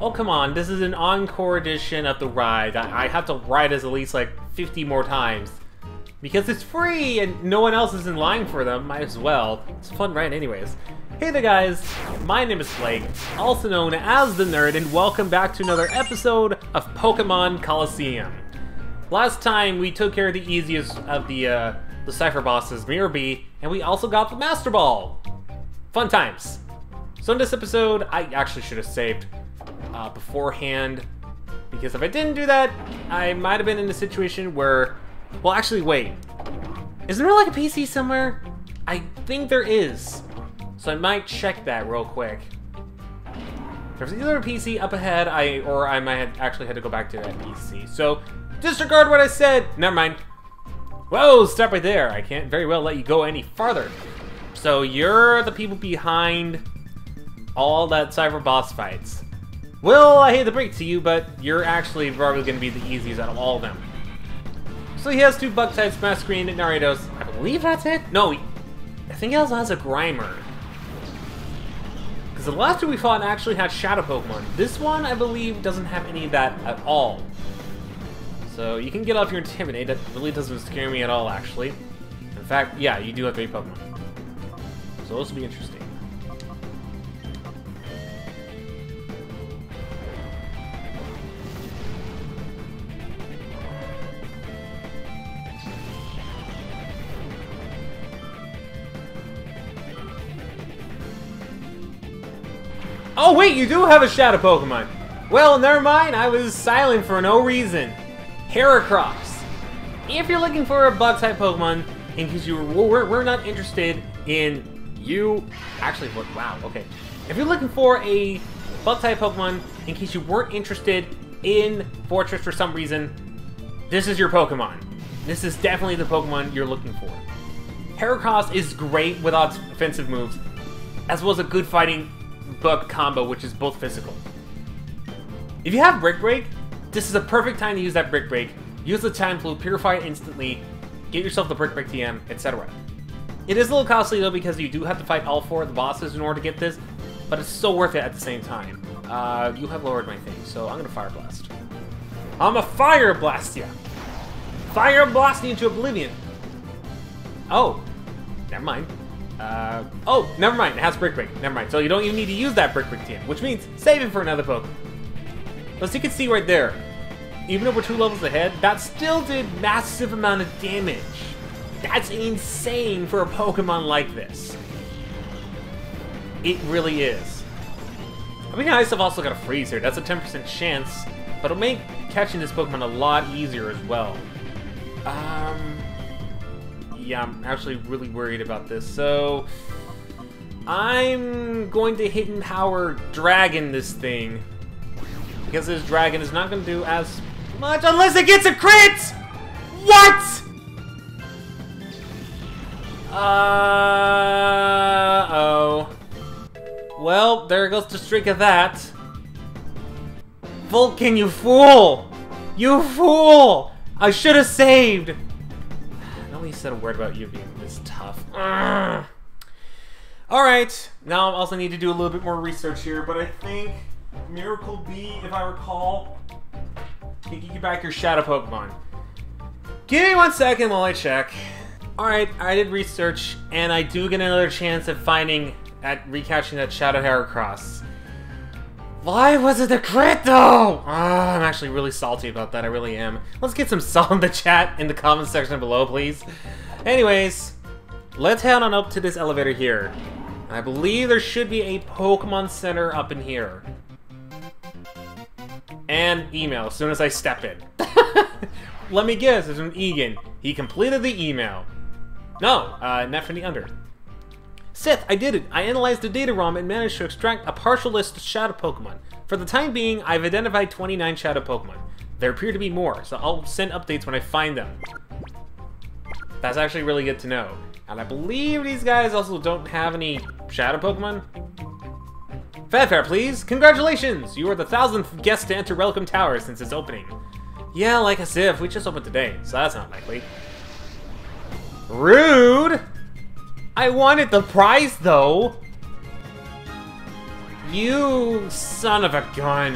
Oh, come on, this is an encore edition of the ride. I have to ride this at least like 50 more times. Because it's free and no one else is in line for them, might as well. It's a fun ride anyways. Hey there guys, my name is Flake, also known as The Nerd, and welcome back to another episode of Pokémon Colosseum. Last time we took care of the easiest of the Cypher bosses, Mirror B, and we also got the Master Ball. Fun times. So in this episode, I actually should have saved beforehand, because if I didn't do that, I might have been in a situation where, well actually wait, isn't there like a PC somewhere? I think there is, so I might check that real quick. There's either a PC up ahead, or I might have actually had to go back to that PC, so disregard what I said, never mind. Whoa, stop right there, I can't very well let you go any farther. So you're the people behind all that Cypher boss fights. Well, I hate to break to you, but you're actually probably going to be the easiest out of all of them. So he has two bug types, Masquerade and Naridos. I believe that's it? No, I think he also has a Grimer. Because the last two we fought actually had Shadow Pokemon. This one, I believe, doesn't have any of that at all. So you can get off your Intimidate. That really doesn't scare me at all, actually. In fact, yeah, you do have 3 Pokemon. So this will be interesting. Oh wait, you do have a Shadow Pokemon! Well, never mind, I was silent for no reason. Heracross. If you're looking for a Bug-type Pokemon, in case we're not interested in you... Actually, wow, okay. If you're looking for a Bug-type Pokemon, in case you weren't interested in Fortress for some reason, this is your Pokemon. This is definitely the Pokemon you're looking for. Heracross is great without offensive moves, as well as a good fighting bug combo, which is both physical. If you have Brick Break, this is a perfect time to use that Brick Break. Use the Time Flute, purify it instantly, get yourself the Brick Break TM, etc. It is a little costly though, because you do have to fight all 4 of the bosses in order to get this, but it's so worth it at the same time. You have lowered my thing, so I'm gonna Fire Blast. I'm a Fire Blast ya! Fire Blast you into oblivion! Oh, never mind. Oh, never mind, it has Brick Break, never mind. So you don't even need to use that Brick Break TM, which means save it for another Pokemon. As you can see right there, even though we're 2 levels ahead, that still did massive amount of damage. That's insane for a Pokemon like this. It really is. I mean, I've also got a Freeze here, that's a 10% chance, but it'll make catching this Pokemon a lot easier as well. Yeah, I'm actually really worried about this, so I'm going to Hidden Power Dragon this thing, because this dragon is not going to do as much unless it gets a crit! What?! Uh-oh. Well, there goes the streak of that. Vulcan, you fool! You fool! I should have saved! Nobody said a word about you being this tough. Alright, now I also need to do a little bit more research here, but I think Miracle B, if I recall, can get you back your Shadow Pokemon. Give me 1 second while I check. Alright, I did research, and I do get another chance at recatching that Shadow Heracross. Why was it a crit though? I'm actually really salty about that, I really am. Let's get some salt in the chat in the comment section below, please. Anyways, let's head on up to this elevator here. I believe there should be a Pokemon Center up in here. And email as soon as I step in. Let me guess, it's from Egan. He completed the email. No, not from the under. Sith, I did it. I analyzed the data ROM and managed to extract a partial list of Shadow Pokemon. For the time being, I've identified 29 Shadow Pokemon. There appear to be more, so I'll send updates when I find them. That's actually really good to know. And I believe these guys also don't have any Shadow Pokemon. Fanfare, please! Congratulations! You are the 1000th guest to enter Welcome Tower since its opening. Yeah, like as if. We just opened today, so that's not likely. Rude! I wanted the prize, though! You son of a gun.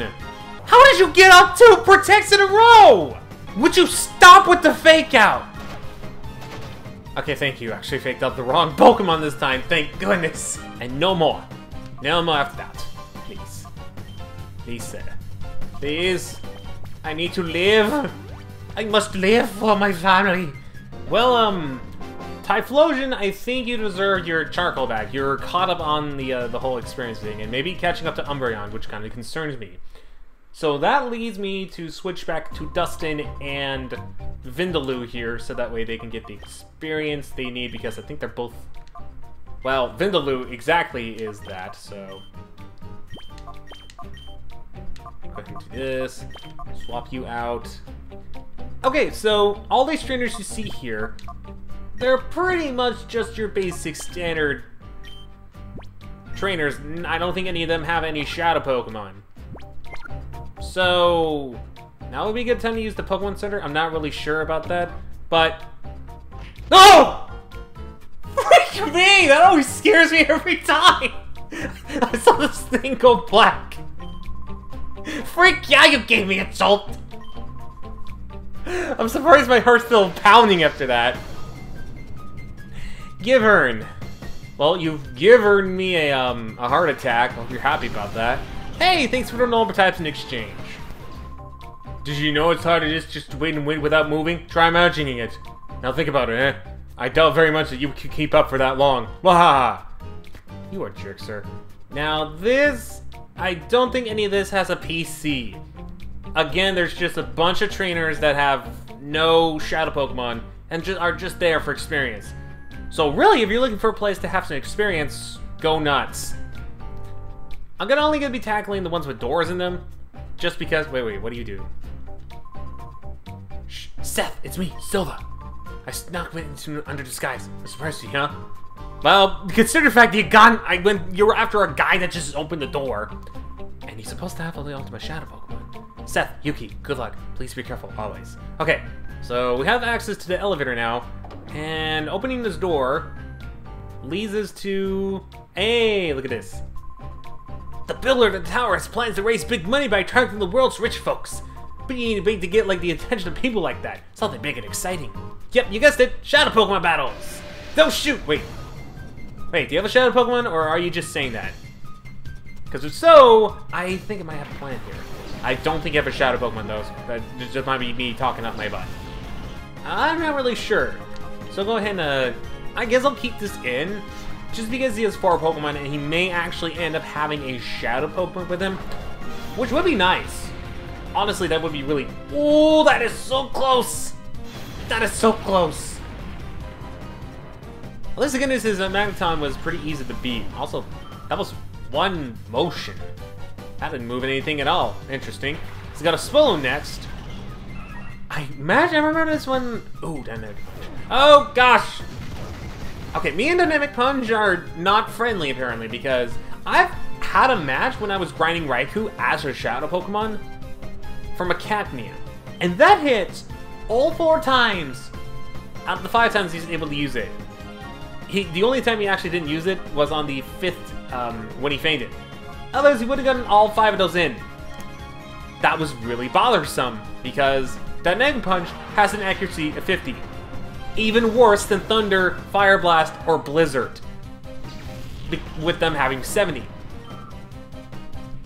How did you get up 2 protects in a row? Would you stop with the fake out? Okay, thank you. Actually faked out the wrong Pokemon this time. Thank goodness. And no more. No more after that. Please. Please, sir. Please. I need to live. I must live for my family. Well, Typhlosion, I think you deserve your charcoal back. You're caught up on the whole experience thing, and maybe catching up to Umbreon, which kind of concerns me. So that leads me to switch back to Dustin and Vindaloo here, so that way they can get the experience they need, because I think they're both... Well, Vindaloo exactly is that, so... Go ahead and do this. Swap you out. Okay, so all these trainers you see here, they're pretty much just your basic standard trainers. I don't think any of them have any Shadow Pokemon. So, now would be a good time to use the Pokemon Center. I'm not really sure about that, but... Oh! Freak me! That always scares me every time! I saw this thing go black. Freak yeah, you gave me a jolt! I'm surprised my heart's still pounding after that. Givern. Well, you've given me a heart attack. Hope you're happy about that. Hey, thanks for the normal types in exchange. Did you know it's hard it is just to wait and wait without moving? Try imagining it. Now think about it, eh? I doubt very much that you could keep up for that long. Wahaha! You are a jerk, sir. Now this... I don't think any of this has a PC. Again, there's just a bunch of trainers that have no Shadow Pokemon and are just there for experience. So really, if you're looking for a place to have some experience, go nuts. I'm only gonna be tackling the ones with doors in them, just because... Wait, what do you do? Shh, Seth, it's me, Silva. I snuck into under disguise. I'm surprised you, huh? Well, consider the fact that you were after a guy that just opened the door, and he's supposed to have all the ultimate Shadow Pokemon. Seth, Yuki, good luck. Please be careful, always. Okay, so we have access to the elevator now, and opening this door leads us to... Hey, look at this. The builder of the tower has plans to raise big money by attracting the world's rich folks. Being big to get like the attention of people like that. Something big and exciting. Yep, you guessed it. Shadow Pokemon battles. Don't shoot. Wait, do you have a Shadow Pokemon, or are you just saying that? Because if so, I think I might have a plan here. I don't think you have a Shadow Pokemon though. That just might be me talking up my butt. I'm not really sure. So go ahead and I guess I'll keep this in. Just because he has 4 Pokemon and he may actually end up having a Shadow Pokemon with him, which would be nice. Honestly, that would be really... Oh, that is so close! That is so close! At least the good news is that Magneton was pretty easy to beat. Also, that was one motion. That didn't move anything at all. Interesting. He's got a Swallow next. I remember this one... Ooh, Dynamic Punch. Oh, gosh! Okay, me and Dynamic Punch are not friendly, apparently, because I've had a match when I was grinding Raikou as a Shadow Pokemon from a Catnia. And that hit all 4 times out of the 5 times he's able to use it. The only time he actually didn't use it was on the 5th, when he fainted. Otherwise, he would have gotten all 5 of those in. That was really bothersome, because Dynamic Punch has an accuracy of 50. Even worse than Thunder, Fire Blast, or Blizzard, with them having 70.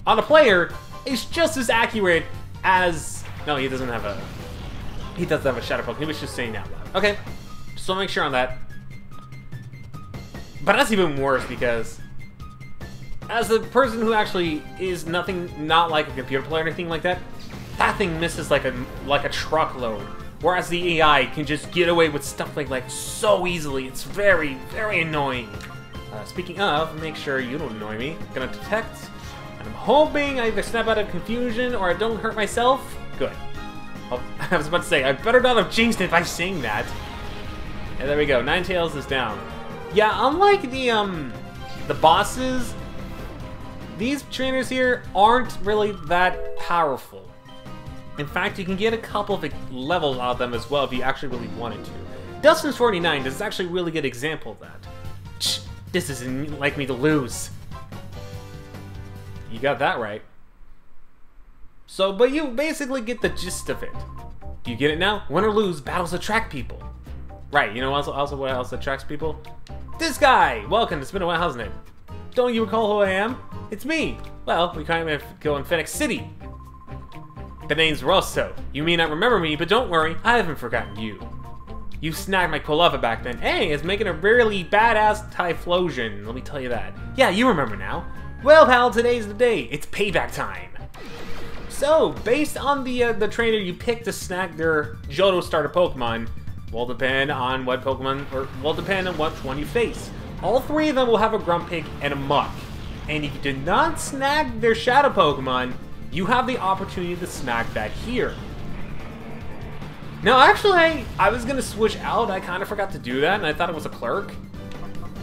On a player, it's just as accurate as... No, he doesn't have a... He doesn't have a Shadow Pokemon. He was just saying that loud. Okay, just want to make sure on that. But that's even worse because, as a person who actually is not like a computer player or anything like that, that thing misses like a truckload. Whereas the AI can just get away with stuff like so easily. It's very, very annoying. Speaking of, make sure you don't annoy me. I'm gonna detect, and I'm hoping I either snap out of confusion or I don't hurt myself. Good. Oh, I was about to say, I better not have jinxed it by saying that. And there we go, Ninetales is down. Yeah, unlike the bosses, these trainers here aren't really that powerful. In fact, you can get a couple of levels out of them as well if you actually really wanted to. Dustin's 49 is actually a really good example of that. Shh, this isn't like me to lose. You got that right. So, but you basically get the gist of it. Do you get it now? Win or lose, battles attract people. Right, you know also what else attracts people? This guy! Welcome, it's been a while, hasn't it? Don't you recall who I am? It's me! Well, we kind of go in Phoenix City. The name's Rosso. You may not remember me, but don't worry, I haven't forgotten you. You snagged my Kolava back then. Hey, it's making a really badass Typhlosion, let me tell you that. Yeah, you remember now. Well, pal, today's the day. It's payback time. So, based on the trainer you pick to snag their Johto starter Pokemon, will depend on what Pokemon, or will depend on which one you face. All three of them will have a Grumpig and a Muck. And if you did not snag their Shadow Pokemon, you have the opportunity to snag that here. Now, actually, I was going to switch out. I kind of forgot to do that, and I thought it was a Clerk.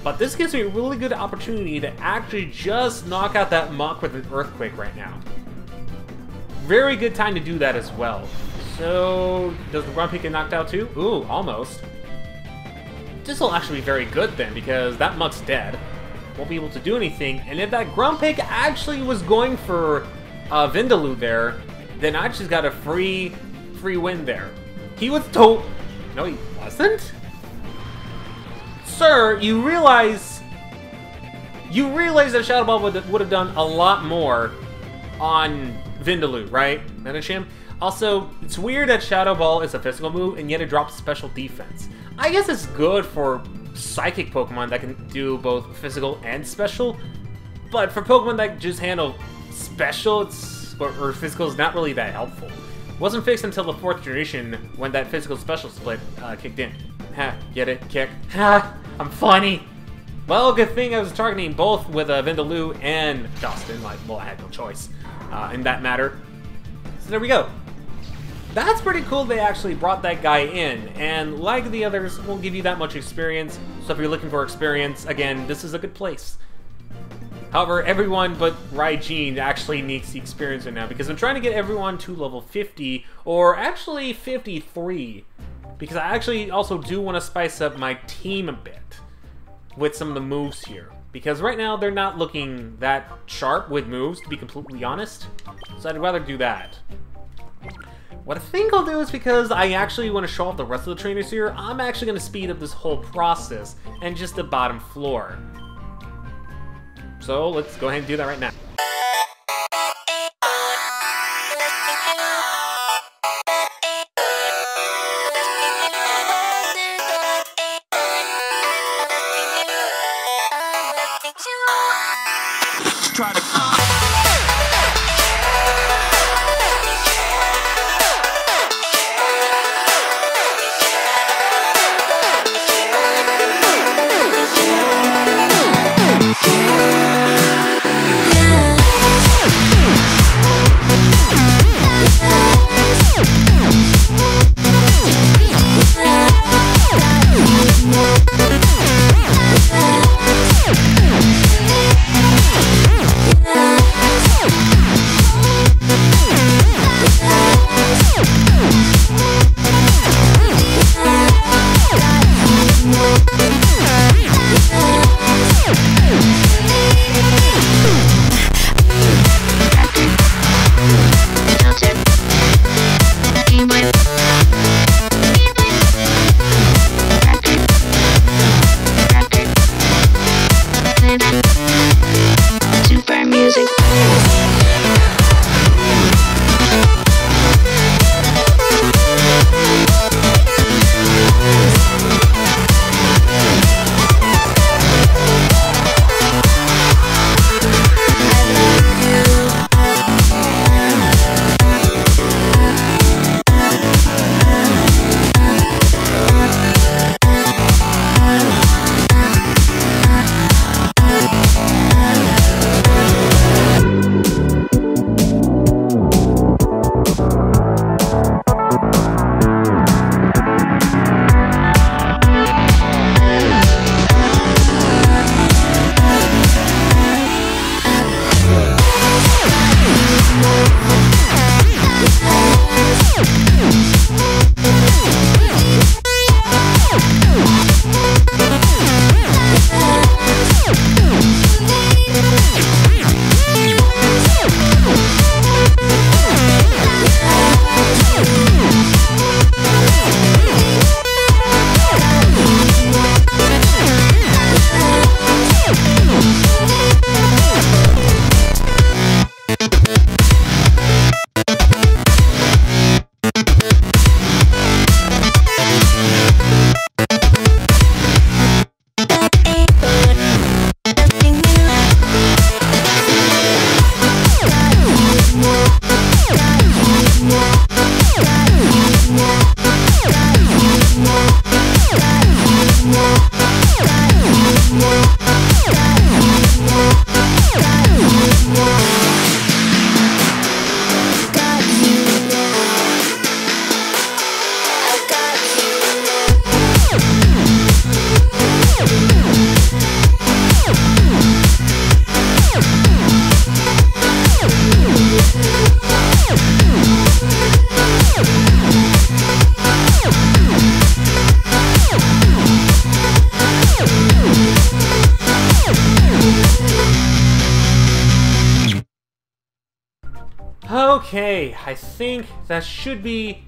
But this gives me a really good opportunity to actually just knock out that Muck with an Earthquake right now. Very good time to do that as well. So, does the Grumpig get knocked out too? Ooh, almost. This will actually be very good then, because that Muck's dead. Won't be able to do anything, and if that Grumpig actually was going for Vindaloo there, then I just got a free win there. He was told... No, he wasn't? Sir, you realize that Shadow Ball would have done a lot more on Vindaloo, right? Medicham? Also, it's weird that Shadow Ball is a physical move, and yet it drops special defense. I guess it's good for psychic Pokemon that can do both physical and special, but for Pokemon that just handle special or physical is not really that helpful. It wasn't fixed until the 4th generation when that physical special split kicked in. Ha, get it? Kick. Ha, I'm funny. Well, good thing I was targeting both with Vindaloo and Dustin. Like, well, I had no choice in that matter. So there we go. That's pretty cool they actually brought that guy in, and like the others, won't give you that much experience, so if you're looking for experience, again, this is a good place. However, everyone but Raijin actually needs the experience right now, because I'm trying to get everyone to level 50, or actually 53, because I actually also do want to spice up my team a bit with some of the moves here. Because right now, they're not looking that sharp with moves, to be completely honest, so I'd rather do that. What I think I'll do is, because I actually want to show off the rest of the trainers here, I'm actually going to speed up this whole process and just the bottom floor. So let's go ahead and do that right now. Okay, I think that should be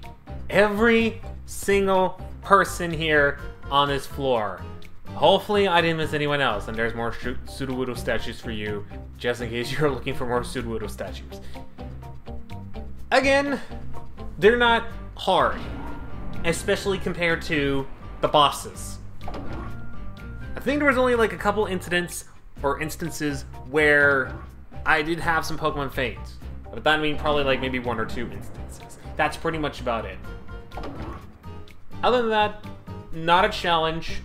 every single person here on this floor. Hopefully I didn't miss anyone else, and there's more Sudowoodo statues for you, just in case you're looking for more Sudowoodo statues. Again, they're not hard, especially compared to the bosses. I think there was only like a couple instances where I did have some Pokemon faints. But that means probably like maybe 1 or 2 instances. That's pretty much about it. Other than that, not a challenge.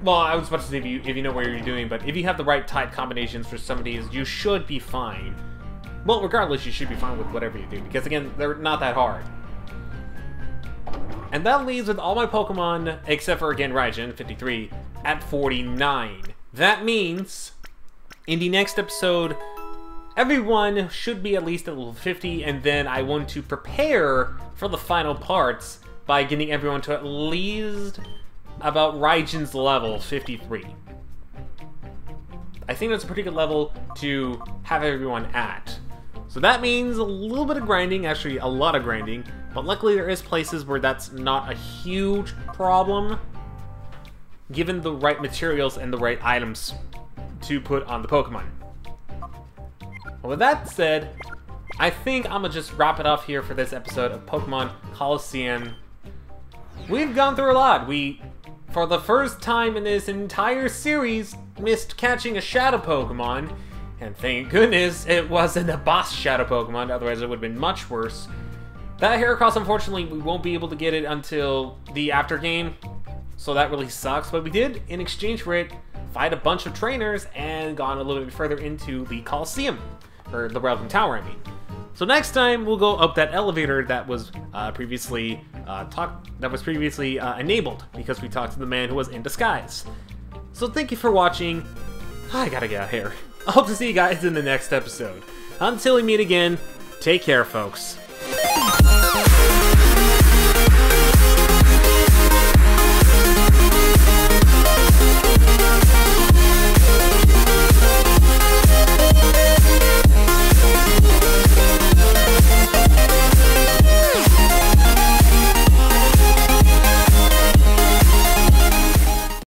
Well, I was about to say if you know what you're doing, but if you have the right type combinations for some of these, you should be fine. Well, regardless, you should be fine with whatever you do, because again, they're not that hard. And that leaves with all my Pokemon, except for again Raijin, 53, at 49. That means, in the next episode, everyone should be at least at level 50, and then I want to prepare for the final parts by getting everyone to at least about Raijin's level 53. I think that's a pretty good level to have everyone at. So that means a little bit of grinding, actually a lot of grinding, but luckily there is places where that's not a huge problem, given the right materials and the right items to put on the Pokemon. Well, with that said, I think I'm gonna just wrap it off here for this episode of Pokemon Colosseum. We've gone through a lot. We, for the first time in this entire series, missed catching a Shadow Pokemon, and thank goodness it wasn't a boss Shadow Pokemon, otherwise it would have been much worse. That Heracross, unfortunately, we won't be able to get it until the after game, so that really sucks, but we did, in exchange for it, fight a bunch of trainers and gone a little bit further into the Colosseum, or the Welcome Tower, I mean. So next time we'll go up that elevator that was previously enabled because we talked to the man who was in disguise. So thank you for watching. I gotta get out of here. I hope to see you guys in the next episode. Until we meet again, take care, folks.